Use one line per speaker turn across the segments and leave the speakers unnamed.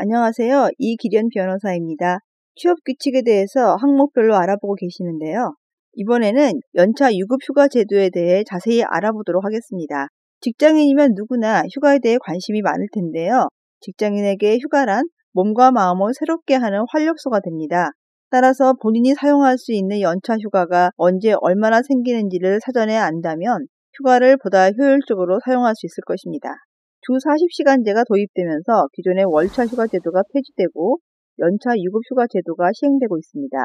안녕하세요. 이기련 변호사입니다. 취업 규칙에 대해서 항목별로 알아보고 계시는데요. 이번에는 연차 유급휴가 제도에 대해 자세히 알아보도록 하겠습니다. 직장인이면 누구나 휴가에 대해 관심이 많을 텐데요. 직장인에게 휴가란 몸과 마음을 새롭게 하는 활력소가 됩니다. 따라서 본인이 사용할 수 있는 연차 휴가가 언제 얼마나 생기는지를 사전에 안다면 휴가를 보다 효율적으로 사용할 수 있을 것입니다. 주 40시간제가 도입되면서 기존의 월차 휴가 제도가 폐지되고 연차 유급 휴가 제도가 시행되고 있습니다.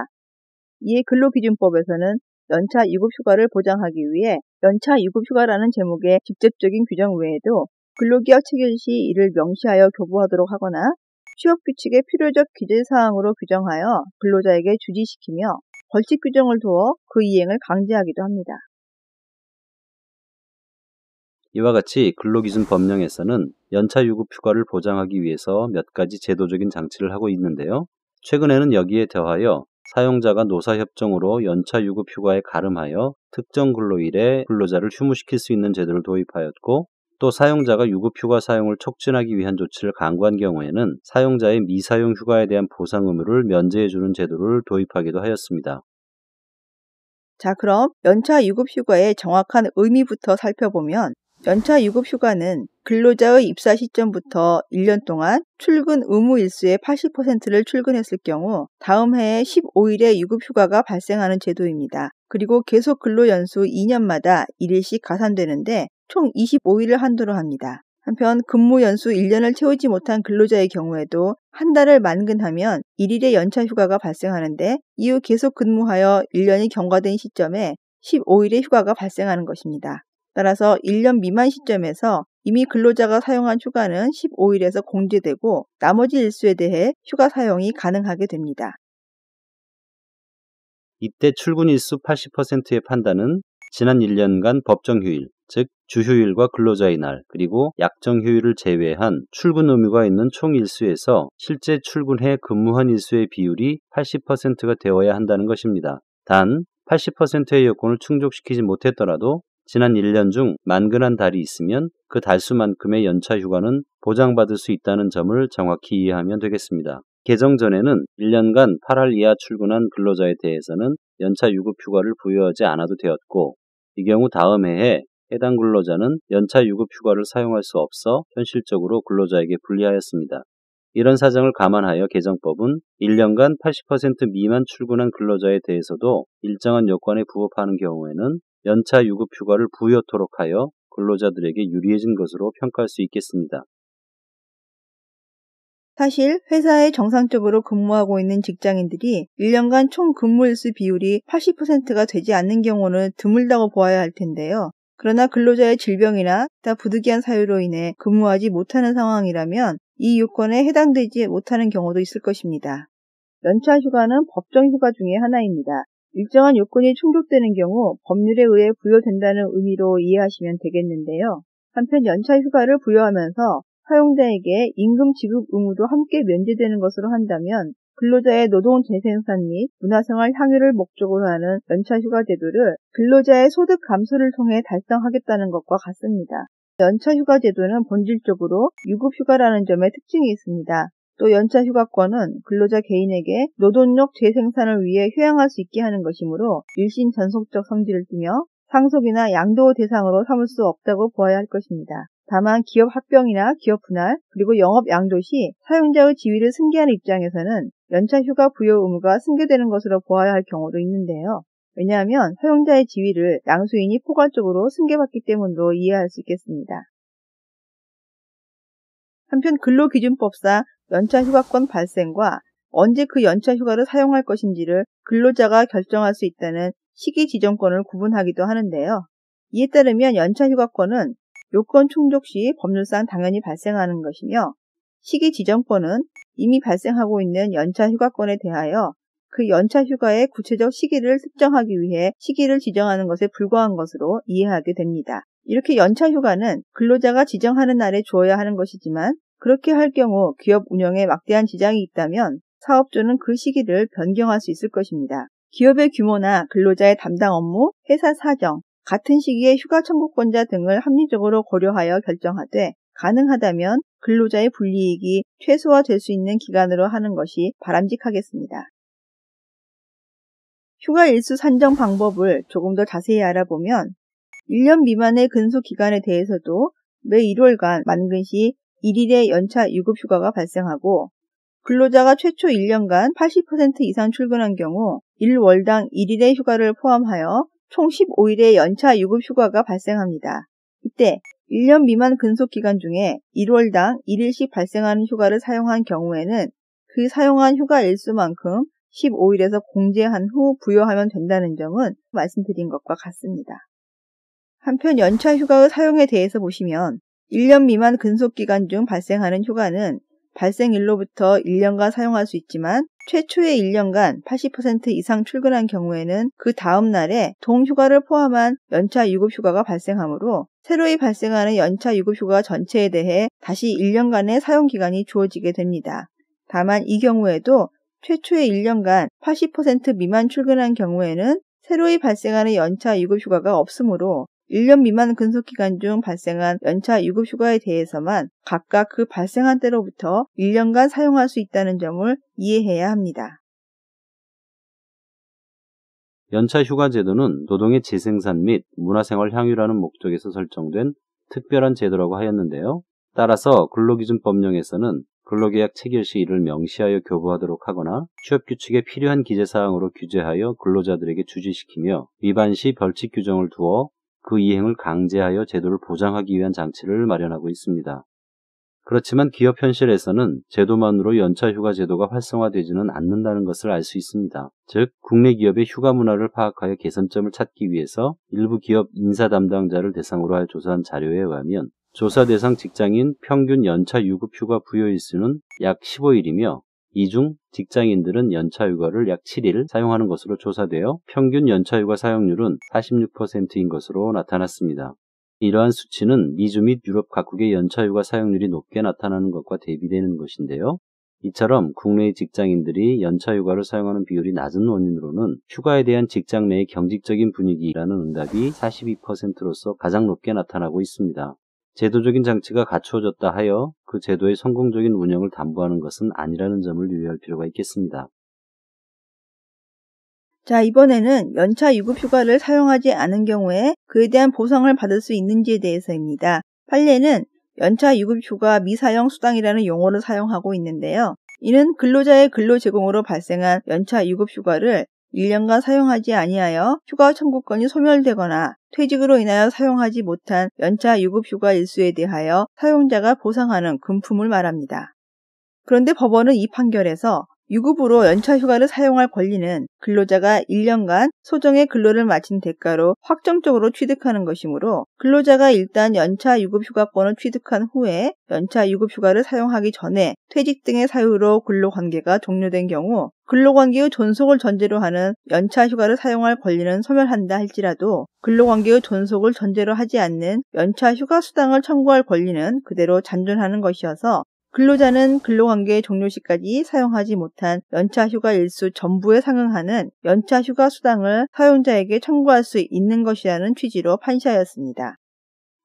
이에 근로기준법에서는 연차 유급 휴가를 보장하기 위해 연차 유급 휴가라는 제목의 직접적인 규정 외에도 근로계약 체결 시 이를 명시하여 교부하도록 하거나 취업규칙의 필요적 기재사항으로 규정하여 근로자에게 주지시키며 벌칙 규정을 두어 그 이행을 강제하기도 합니다.
이와 같이 근로기준 법령에서는 연차 유급 휴가를 보장하기 위해서 몇 가지 제도적인 장치를 하고 있는데요. 최근에는 여기에 더하여 사용자가 노사협정으로 연차 유급 휴가에 가름하여 특정 근로일에 근로자를 휴무시킬 수 있는 제도를 도입하였고, 또 사용자가 유급 휴가 사용을 촉진하기 위한 조치를 강구한 경우에는 사용자의 미사용 휴가에 대한 보상 의무를 면제해주는 제도를 도입하기도 하였습니다.
자, 그럼 연차 유급 휴가의 정확한 의미부터 살펴보면 연차 유급 휴가는 근로자의 입사 시점부터 1년 동안 출근 의무 일수의 80%를 출근했을 경우 다음 해에 15일의 유급 휴가가 발생하는 제도입니다. 그리고 계속 근로 연수 2년마다 1일씩 가산되는데 총 25일을 한도로 합니다. 한편 근무 연수 1년을 채우지 못한 근로자의 경우에도 한 달을 만근하면 1일의 연차 휴가가 발생하는데 이후 계속 근무하여 1년이 경과된 시점에 15일의 휴가가 발생하는 것입니다. 따라서 1년 미만 시점에서 이미 근로자가 사용한 휴가는 15일에서 공제되고 나머지 일수에 대해 휴가 사용이 가능하게 됩니다.
이때 출근 일수 80%의 판단은 지난 1년간 법정 휴일, 즉 주휴일과 근로자의 날, 그리고 약정 휴일을 제외한 출근 의무가 있는 총 일수에서 실제 출근해 근무한 일수의 비율이 80%가 되어야 한다는 것입니다. 단 80%의 요건을 충족시키지 못했더라도 지난 1년 중 만근한 달이 있으면 그 달수만큼의 연차 휴가는 보장받을 수 있다는 점을 정확히 이해하면 되겠습니다. 개정 전에는 1년간 8할 이하 출근한 근로자에 대해서는 연차 유급 휴가를 부여하지 않아도 되었고, 이 경우 다음 해에 해당 근로자는 연차 유급 휴가를 사용할 수 없어 현실적으로 근로자에게 불리하였습니다. 이런 사정을 감안하여 개정법은 1년간 80% 미만 출근한 근로자에 대해서도 일정한 요건에 부합하는 경우에는 연차 유급 휴가를 부여토록 하여 근로자들에게 유리해진 것으로 평가할 수 있겠습니다.
사실 회사에 정상적으로 근무하고 있는 직장인들이 1년간 총 근무일수 비율이 80%가 되지 않는 경우는 드물다고 보아야 할 텐데요. 그러나 근로자의 질병이나 기타 부득이한 사유로 인해 근무하지 못하는 상황이라면 이 요건에 해당되지 못하는 경우도 있을 것입니다. 연차 휴가는 법정 휴가 중에 하나입니다. 일정한 요건이 충족되는 경우 법률에 의해 부여된다는 의미로 이해하시면 되겠는데요. 한편 연차 휴가를 부여하면서 사용자에게 임금 지급 의무도 함께 면제되는 것으로 한다면 근로자의 노동 재생산 및 문화생활 향유를 목적으로 하는 연차 휴가 제도를 근로자의 소득 감소를 통해 달성하겠다는 것과 같습니다. 연차 휴가 제도는 본질적으로 유급 휴가라는 점에 특징이 있습니다. 또 연차 휴가권은 근로자 개인에게 노동력 재생산을 위해 휴양할 수 있게 하는 것이므로 일신 전속적 성질을 띠며 상속이나 양도 대상으로 삼을 수 없다고 보아야 할 것입니다. 다만 기업 합병이나 기업 분할, 그리고 영업 양도 시 사용자의 지위를 승계하는 입장에서는 연차 휴가 부여 의무가 승계되는 것으로 보아야 할 경우도 있는데요. 왜냐하면 사용자의 지위를 양수인이 포괄적으로 승계받기 때문으로 이해할 수 있겠습니다. 한편 근로기준법상 연차 휴가권 발생과 언제 그 연차 휴가를 사용할 것인지를 근로자가 결정할 수 있다는 시기 지정권을 구분하기도 하는데요. 이에 따르면 연차 휴가권은 요건 충족 시 법률상 당연히 발생하는 것이며, 시기 지정권은 이미 발생하고 있는 연차 휴가권에 대하여 그 연차 휴가의 구체적 시기를 특정하기 위해 시기를 지정하는 것에 불과한 것으로 이해하게 됩니다. 이렇게 연차 휴가는 근로자가 지정하는 날에 주어야 하는 것이지만 그렇게 할 경우 기업 운영에 막대한 지장이 있다면 사업주는 그 시기를 변경할 수 있을 것입니다. 기업의 규모나 근로자의 담당 업무, 회사 사정, 같은 시기에 휴가 청구권자 등을 합리적으로 고려하여 결정하되 가능하다면 근로자의 불이익이 최소화될 수 있는 기간으로 하는 것이 바람직하겠습니다. 휴가 일수 산정 방법을 조금 더 자세히 알아보면 1년 미만의 근속 기간에 대해서도 매 1월간 만근시 1일의 연차 유급휴가가 발생하고 근로자가 최초 1년간 80% 이상 출근한 경우 1월당 1일의 휴가를 포함하여 총 15일의 연차 유급휴가가 발생합니다. 이때 1년 미만 근속기간 중에 1월당 1일씩 발생하는 휴가를 사용한 경우에는 그 사용한 휴가 일수만큼 15일에서 공제한 후 부여하면 된다는 점은 말씀드린 것과 같습니다. 한편 연차 휴가의 사용에 대해서 보시면 1년 미만 근속기간 중 발생하는 휴가는 발생일로부터 1년간 사용할 수 있지만 최초의 1년간 80% 이상 출근한 경우에는 그 다음 날에 동휴가를 포함한 연차 유급휴가가 발생하므로 새로이 발생하는 연차 유급휴가 전체에 대해 다시 1년간의 사용기간이 주어지게 됩니다. 다만 이 경우에도 최초의 1년간 80% 미만 출근한 경우에는 새로이 발생하는 연차 유급휴가가 없으므로 1년 미만 근속기간 중 발생한 연차 유급휴가에 대해서만 각각 그 발생한 때로부터 1년간 사용할 수 있다는 점을 이해해야 합니다.
연차 휴가 제도는 노동의 재생산 및 문화생활 향유라는 목적에서 설정된 특별한 제도라고 하였는데요. 따라서 근로기준법령에서는 근로계약 체결 시 이를 명시하여 교부하도록 하거나 취업규칙에 필요한 기재사항으로 규제하여 근로자들에게 주지시키며 위반 시 벌칙 규정을 두어 그 이행을 강제하여 제도를 보장하기 위한 장치를 마련하고 있습니다. 그렇지만 기업 현실에서는 제도만으로 연차휴가 제도가 활성화되지는 않는다는 것을 알 수 있습니다. 즉, 국내 기업의 휴가 문화를 파악하여 개선점을 찾기 위해서 일부 기업 인사 담당자를 대상으로 할 조사한 자료에 의하면 조사 대상 직장인 평균 연차 유급휴가 부여일수는 약 15일이며 이 중 직장인들은 연차휴가를 약 7일 사용하는 것으로 조사되어 평균 연차휴가 사용률은 46%인 것으로 나타났습니다. 이러한 수치는 미주 및 유럽 각국의 연차휴가 사용률이 높게 나타나는 것과 대비되는 것인데요. 이처럼 국내의 직장인들이 연차휴가를 사용하는 비율이 낮은 원인으로는 휴가에 대한 직장 내의 경직적인 분위기라는 응답이 42%로서 가장 높게 나타나고 있습니다. 제도적인 장치가 갖추어졌다 하여 그 제도의 성공적인 운영을 담보하는 것은 아니라는 점을 유의할 필요가 있겠습니다.
자, 이번에는 연차 유급휴가를 사용하지 않은 경우에 그에 대한 보상을 받을 수 있는지에 대해서입니다. 판례는 연차 유급휴가 미사용 수당이라는 용어를 사용하고 있는데요. 이는 근로자의 근로 제공으로 발생한 연차 유급휴가를 1년간 사용하지 아니하여 휴가 청구권이 소멸되거나 퇴직으로 인하여 사용하지 못한 연차 유급휴가 일수에 대하여 사용자가 보상하는 금품을 말합니다. 그런데 법원은 이 판결에서 유급으로 연차휴가를 사용할 권리는 근로자가 1년간 소정의 근로를 마친 대가로 확정적으로 취득하는 것이므로 근로자가 일단 연차 유급휴가권을 취득한 후에 연차 유급휴가를 사용하기 전에 퇴직 등의 사유로 근로관계가 종료된 경우 근로관계의 존속을 전제로 하는 연차휴가를 사용할 권리는 소멸한다 할지라도 근로관계의 존속을 전제로 하지 않는 연차휴가 수당을 청구할 권리는 그대로 잔존하는 것이어서 근로자는 근로관계 종료 시까지 사용하지 못한 연차휴가 일수 전부에 상응하는 연차휴가 수당을 사용자에게 청구할 수 있는 것이라는 취지로 판시하였습니다.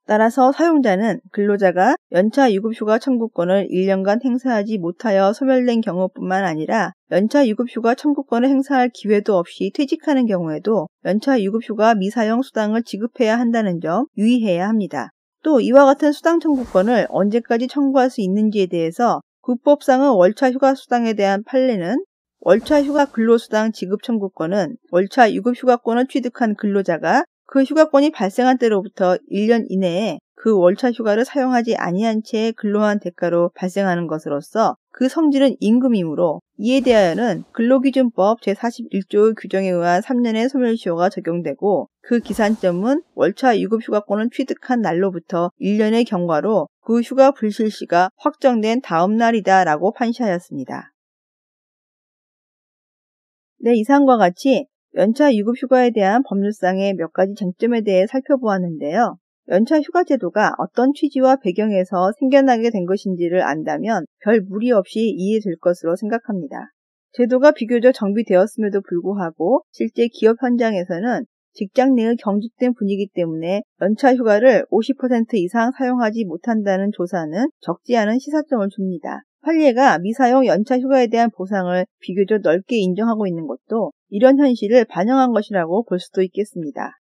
따라서 사용자는 근로자가 연차 유급휴가 청구권을 1년간 행사하지 못하여 소멸된 경우뿐만 아니라 연차 유급휴가 청구권을 행사할 기회도 없이 퇴직하는 경우에도 연차 유급휴가 미사용 수당을 지급해야 한다는 점 유의해야 합니다. 또 이와 같은 수당 청구권을 언제까지 청구할 수 있는지에 대해서 국법상의 월차 휴가 수당에 대한 판례는 월차 휴가 근로수당 지급 청구권은 월차 유급휴가권을 취득한 근로자가 그 휴가권이 발생한 때로부터 1년 이내에 그 월차 휴가를 사용하지 아니한 채 근로한 대가로 발생하는 것으로서 그 성질은 임금이므로 이에 대하여는 근로기준법 제41조의 규정에 의한 3년의 소멸시효가 적용되고 그 기산점은 월차 유급휴가권을 취득한 날로부터 1년의 경과로 그 휴가 불실시가 확정된 다음 날이다 라고 판시하였습니다. 네, 이상과 같이 연차 유급휴가에 대한 법률상의 몇 가지 쟁점에 대해 살펴보았는데요. 연차 휴가 제도가 어떤 취지와 배경에서 생겨나게 된 것인지를 안다면 별 무리 없이 이해될 것으로 생각합니다. 제도가 비교적 정비되었음에도 불구하고 실제 기업 현장에서는 직장 내의 경직된 분위기 때문에 연차 휴가를 50% 이상 사용하지 못한다는 조사는 적지 않은 시사점을 줍니다. 판례가 미사용 연차 휴가에 대한 보상을 비교적 넓게 인정하고 있는 것도 이런 현실을 반영한 것이라고 볼 수도 있겠습니다.